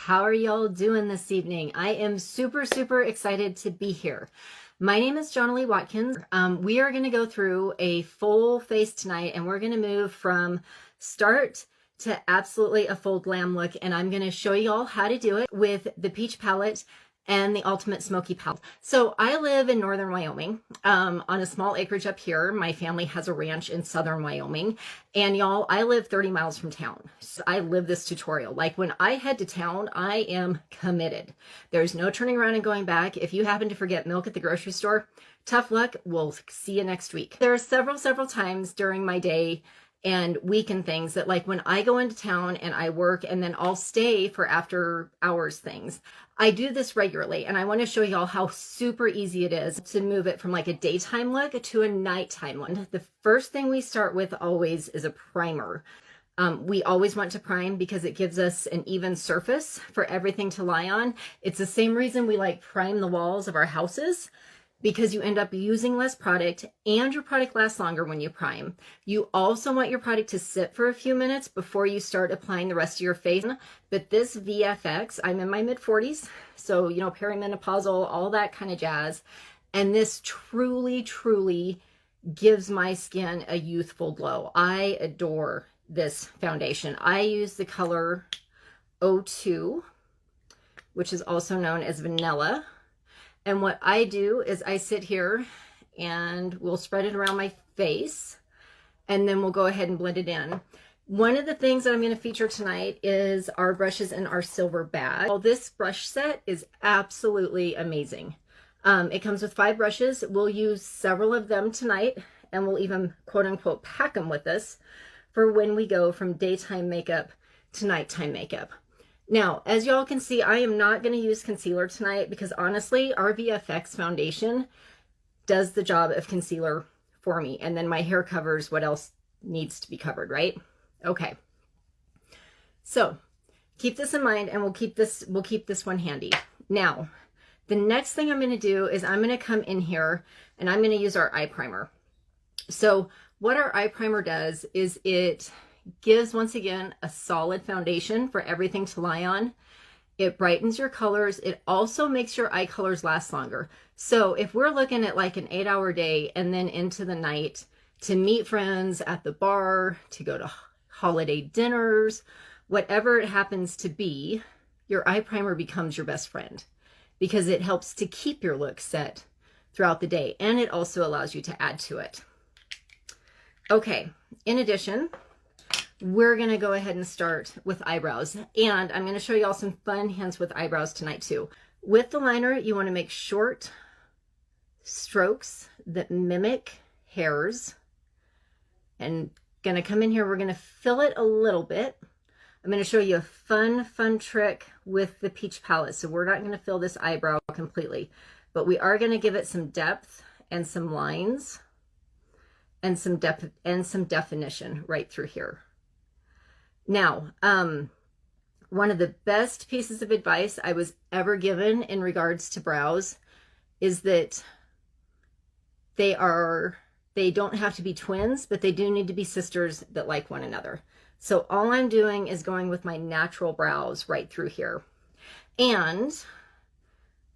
How are y'all doing this evening? I am super excited to be here. My name is Jonalee Watkins. We are going to go through a full face tonight, and we're going to move from start to absolutely a full glam look, and I'm going to show y'all how to do it with the Peach palette and the Ultimate Smoky palette. So I live in northern Wyoming, on a small acreage up here. My family has a ranch in southern Wyoming, and y'all, I live 30 miles from town. So I live this tutorial. Like, when I head to town, I am committed. There's no turning around and going back. If you happen to forget milk at the grocery store, tough luck. We'll see you next week. There are several times during my day and week and things that, like, when I go into town and I work and then I'll stay for after hours things. I do this regularly, and I want to show y'all how super easy it is to move it from like a daytime look to a nighttime one. The first thing we start with always is a primer. We always want to prime because it gives us an even surface for everything to lie on. It's the same reason we like prime the walls of our houses, because you end up using less product and your product lasts longer when you prime. You also want your product to sit for a few minutes before you start applying the rest of your face. But this VFX, I'm in my mid-40s, so, you know, perimenopausal, all that kind of jazz. And this truly gives my skin a youthful glow. I adore this foundation. I use the color 02, which is also known as vanilla. And what I do is I sit here and we'll spread it around my face, and then we'll go ahead and blend it in. One of the things that I'm going to feature tonight is our brushes in our silver bag. Well, this brush set is absolutely amazing. It comes with 5 brushes. We'll use several of them tonight, and we'll even quote unquote pack them with us for when we go from daytime makeup to nighttime makeup. Now, as y'all can see, I am not going to use concealer tonight because honestly, our VFX Foundation does the job of concealer for me. And then my hair covers what else needs to be covered, right? Okay. So keep this in mind, and we'll keep this one handy. Now, the next thing I'm going to do is I'm going to come in here and I'm going to use our eye primer. So what our eye primer does is it gives, once again, a solid foundation for everything to lie on. It brightens your colors. It also makes your eye colors last longer. So if we're looking at like an 8-hour day and then into the night to meet friends at the bar, to go to holiday dinners, whatever it happens to be, your eye primer becomes your best friend because it helps to keep your look set throughout the day, and it also allows you to add to it. Okay, in addition, we're going to go ahead and start with eyebrows, and I'm going to show y'all some fun hints with eyebrows tonight too. With the liner, you want to make short strokes that mimic hairs, and going to come in here, we're going to fill it a little bit. I'm going to show you a fun trick with the Peach palette. So we're not going to fill this eyebrow completely, but we are going to give it some depth and some lines and some depth and some definition right through here. Now, one of the best pieces of advice I was ever given in regards to brows is that they don't have to be twins, but they do need to be sisters that like one another. So all I'm doing is going with my natural brows right through here. And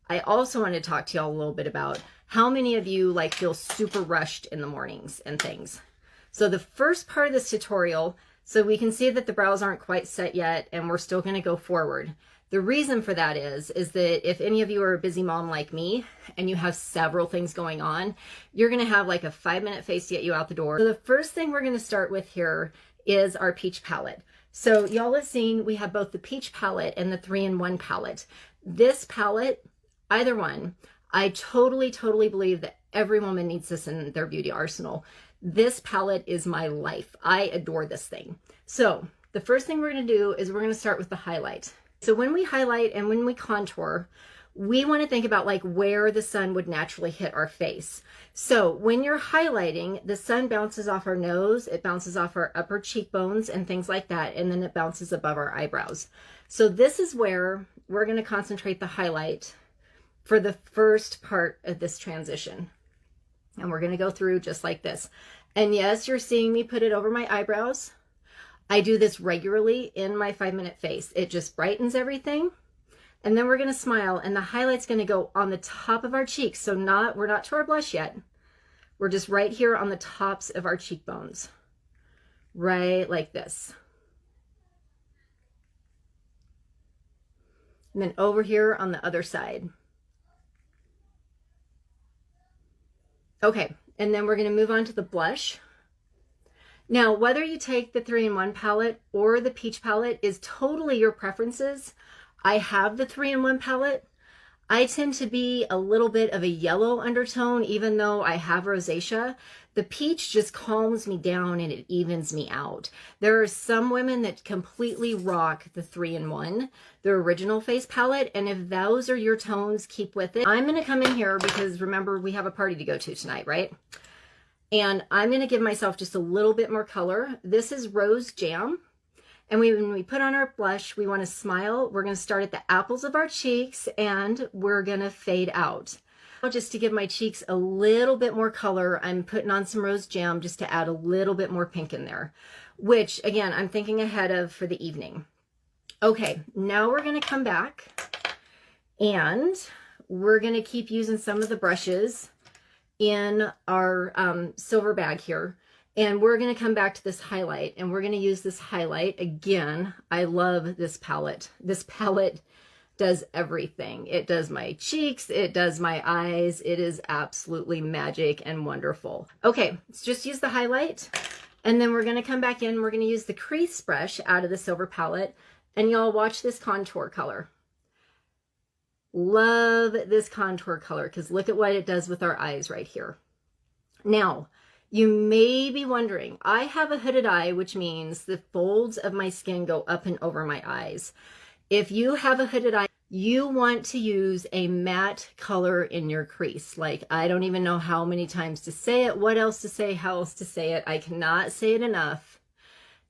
I also want to talk to y'all a little bit about how many of you like feel super rushed in the mornings and things. So the first part of this tutorial, so we can see that the brows aren't quite set yet and we're still going to go forward. The reason for that is that if any of you are a busy mom like me and you have several things going on, you're going to have like a 5-minute face to get you out the door. So the first thing we're going to start with here is our Peach palette. So y'all have seen we have both the Peach palette and the 3-in-1 palette. This palette, either one, I totally believe that every woman needs this in their beauty arsenal. This palette is my life. I adore this thing. So the first thing we're going to do is we're going to start with the highlight. So when we highlight and when we contour, we want to think about like where the sun would naturally hit our face. So when you're highlighting, the sun bounces off our nose, it bounces off our upper cheekbones and things like that, and then it bounces above our eyebrows. So this is where we're going to concentrate the highlight for the first part of this transition. And we're going to go through just like this. And yes, you're seeing me put it over my eyebrows. I do this regularly in my 5-minute face. It just brightens everything. And then we're going to smile, and the highlight's going to go on the top of our cheeks. So we're not to our blush yet. We're just right here on the tops of our cheekbones. Right like this. And then over here on the other side. Okay, and then we're going to move on to the blush. Now, whether you take the 3-in-1 palette or the peach palette is totally your preferences. I have the 3-in-1 palette. I tend to be a little bit of a yellow undertone, even though I have rosacea. The peach just calms me down and it evens me out. There are some women that completely rock the 3-in-1, the original face palette, and if those are your tones, keep with it. I'm gonna come in here because remember, we have a party to go to tonight, right? And I'm gonna give myself just a little bit more color. This is Rose Jam. And when we put on our blush, we want to smile. We're going to start at the apples of our cheeks and we're going to fade out. Just to give my cheeks a little bit more color, I'm putting on some Rose Jam just to add a little bit more pink in there, which again, I'm thinking ahead of for the evening. Okay, now we're going to come back and we're going to keep using some of the brushes in our silver bag here. And we're going to come back to this highlight, and we're going to use this highlight again. I love this palette. This palette does everything. It does my cheeks. It does my eyes. It is absolutely magic and wonderful. Okay, let's just use the highlight. And then we're going to come back in. We're going to use the crease brush out of the silver palette. And y'all watch this contour color. Love this contour color because look at what it does with our eyes right here. Now, you may be wondering, I have a hooded eye, which means the folds of my skin go up and over my eyes. If you have a hooded eye, you want to use a matte color in your crease. Like, I don't even know how many times to say it, what else to say, how else to say it. I cannot say it enough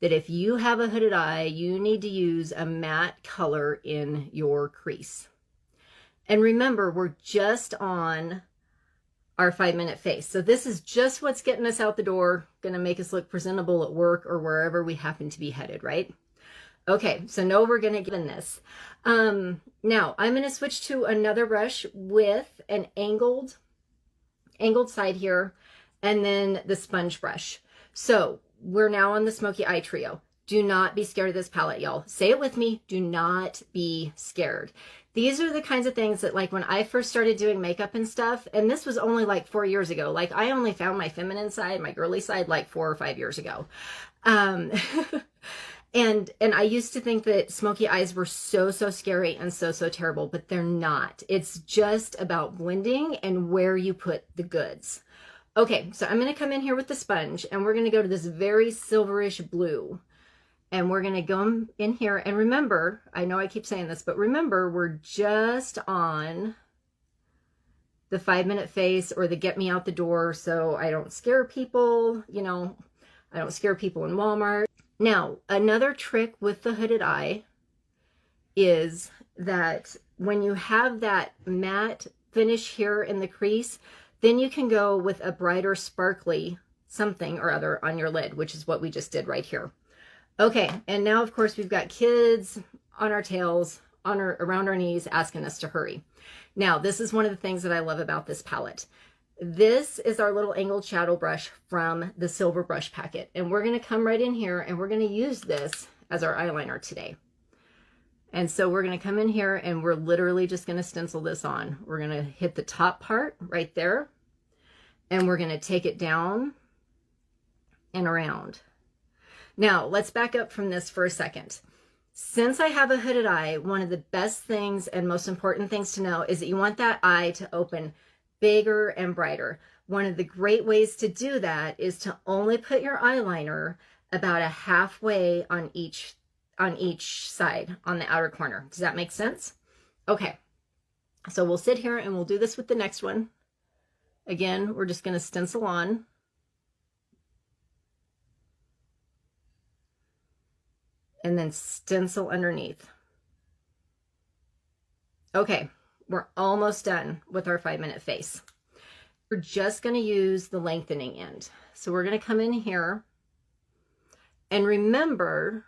that if you have a hooded eye, you need to use a matte color in your crease. And remember, we're just on our 5-minute face. So this is just what's getting us out the door, going to make us look presentable at work or wherever we happen to be headed, right? Okay, so now we're going to get in this. Now I'm going to switch to another brush with an angled side here, and then the sponge brush. So we're now on the Smoky Eye Trio. Do not be scared of this palette, y'all. Say it with me. Do not be scared. These are the kinds of things that, like, when I first started doing makeup and stuff, and this was only like 4 years ago. Like, I only found my feminine side, my girly side, like 4 or 5 years ago. And I used to think that smoky eyes were so scary and so terrible, but they're not. It's just about blending and where you put the goods. Okay, so I'm going to come in here with the sponge, and we're going to go to this very silverish blue. And we're going to go in here, and remember, I know I keep saying this, but remember, we're just on the 5-minute face or the get me out the door so I don't scare people, you know, I don't scare people in Walmart. Now, another trick with the hooded eye is that when you have that matte finish here in the crease, then you can go with a brighter sparkly something or other on your lid, which is what we just did right here. Okay, and now of course we've got kids on our tails, around our knees, asking us to hurry. Now, this is one of the things that I love about this palette. This is our little angled shadow brush from the silver brush packet, and we're going to come right in here and we're going to use this as our eyeliner today. And so we're going to come in here and we're literally just going to stencil this on. We're going to hit the top part right there, and we're going to take it down and around. Now, let's back up from this for a second. Since I have a hooded eye, one of the best things and most important things to know is that you want that eye to open bigger and brighter. One of the great ways to do that is to only put your eyeliner about a halfway on each side, on the outer corner. Does that make sense? Okay, so we'll sit here and we'll do this with the next one. Again, we're just going to stencil on. And then stencil underneath. Okay, we're almost done with our 5-minute face. We're just going to use the lengthening end. So we're going to come in here And remember,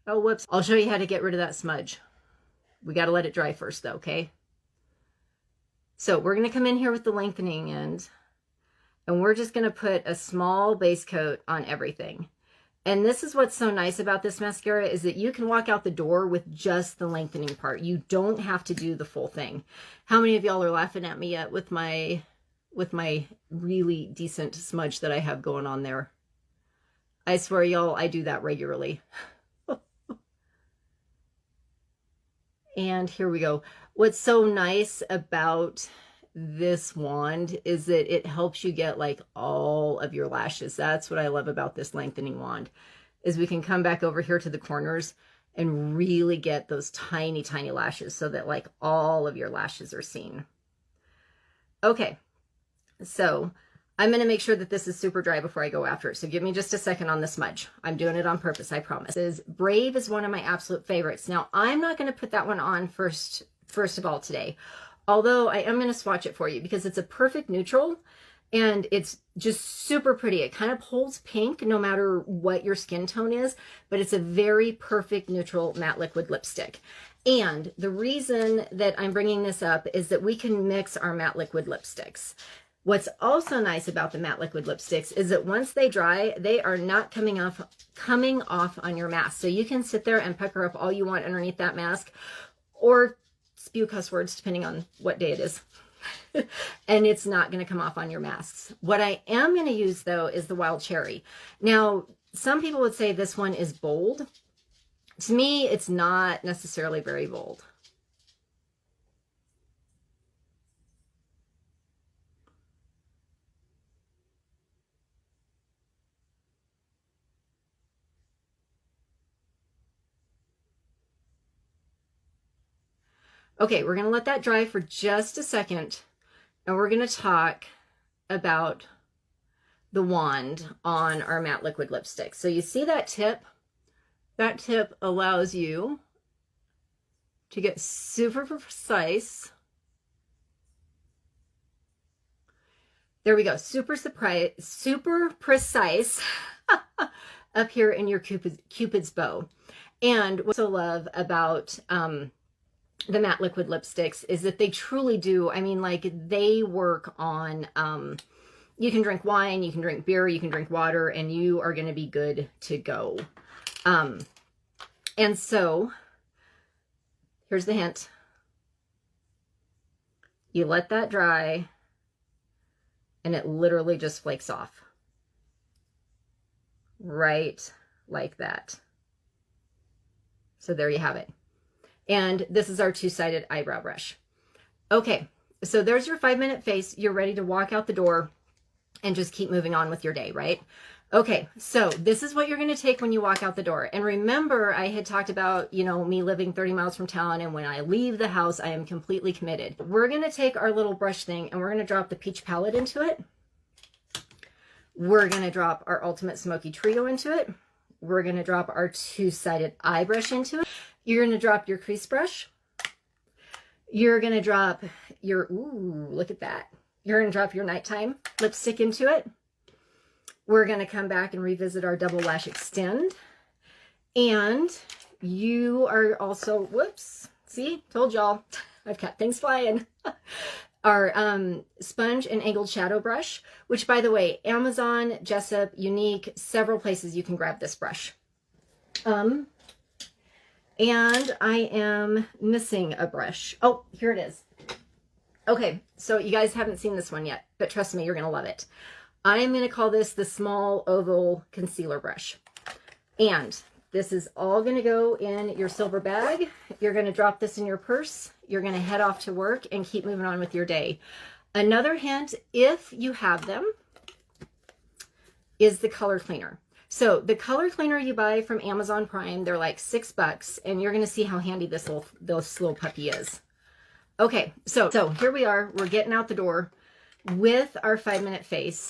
oh, whoops, I'll show you how to get rid of that smudge. We got to let it dry first though, okay? So we're going to come in here with the lengthening end, and we're just going to put a small base coat on everything. And this is what's so nice about this mascara, is that you can walk out the door with just the lengthening part. You don't have to do the full thing. How many of y'all are laughing at me yet with my really decent smudge that I have going on there? I swear, y'all, I do that regularly. And here we go. What's so nice about this wand is that it helps you get like all of your lashes. That's what I love about this lengthening wand, is we can come back over here to the corners and really get those tiny, tiny lashes so that like all of your lashes are seen. Okay, so I'm going to make sure that this is super dry before I go after it. So give me just a second on the smudge. I'm doing it on purpose, I promise. Brave is one of my absolute favorites. Now, I'm not going to put that one on first of all today, although I am going to swatch it for you because it's a perfect neutral and it's just super pretty. It kind of holds pink no matter what your skin tone is, but it's a very perfect neutral matte liquid lipstick. And the reason that I'm bringing this up is that we can mix our matte liquid lipsticks. What's also nice about the matte liquid lipsticks is that once they dry, they are not coming off on your mask. So you can sit there and pucker up all you want underneath that mask, or spew cuss words depending on what day it is. And it's not going to come off on your masks. What I am going to use though is the Wild Cherry. Now, some people would say this one is bold. To me, it's not necessarily very bold. Okay, we're going to let that dry for just a second, and we're going to talk about the wand on our matte liquid lipstick. So you see that tip? That tip allows you to get super precise. There we go, super precise up here in your Cupid's bow. And what I love about the matte liquid lipsticks is that they truly do, I mean, like, they work on, you can drink wine, you can drink beer, you can drink water, and you are going to be good to go. And so here's the hint. You let that dry and it literally just flakes off. Right like that. So there you have it. And this is our two-sided eyebrow brush. Okay, so there's your 5-minute face. You're ready to walk out the door and just keep moving on with your day, right? Okay, so this is what you're going to take when you walk out the door. And remember, I had talked about, you know, me living 30 miles from town, and when I leave the house, I am completely committed. We're going to take our little brush thing and we're going to drop the peach palette into it. We're going to drop our Ultimate Smoky Trio into it. We're going to drop our two-sided eye brush into it. You're going to drop your crease brush. You're going to drop your, ooh, look at that. You're going to drop your nighttime lipstick into it. We're going to come back and revisit our Double Lash Extend. And you are also, whoops, see, told y'all, I've got things flying. Our sponge and angled shadow brush, which, by the way, Amazon, Jessup, Unique, several places you can grab this brush. And I am missing a brush. Oh, here it is. Okay, so you guys haven't seen this one yet, but trust me, you're going to love it. I am going to call this the small oval concealer brush. And this is all going to go in your silver bag. You're going to drop this in your purse. You're going to head off to work and keep moving on with your day. Another hint, if you have them, is the color cleaner. So the color cleaner you buy from Amazon Prime, they're like $6, and you're going to see how handy this little puppy is. Okay, so here we are. We're getting out the door with our 5-minute face.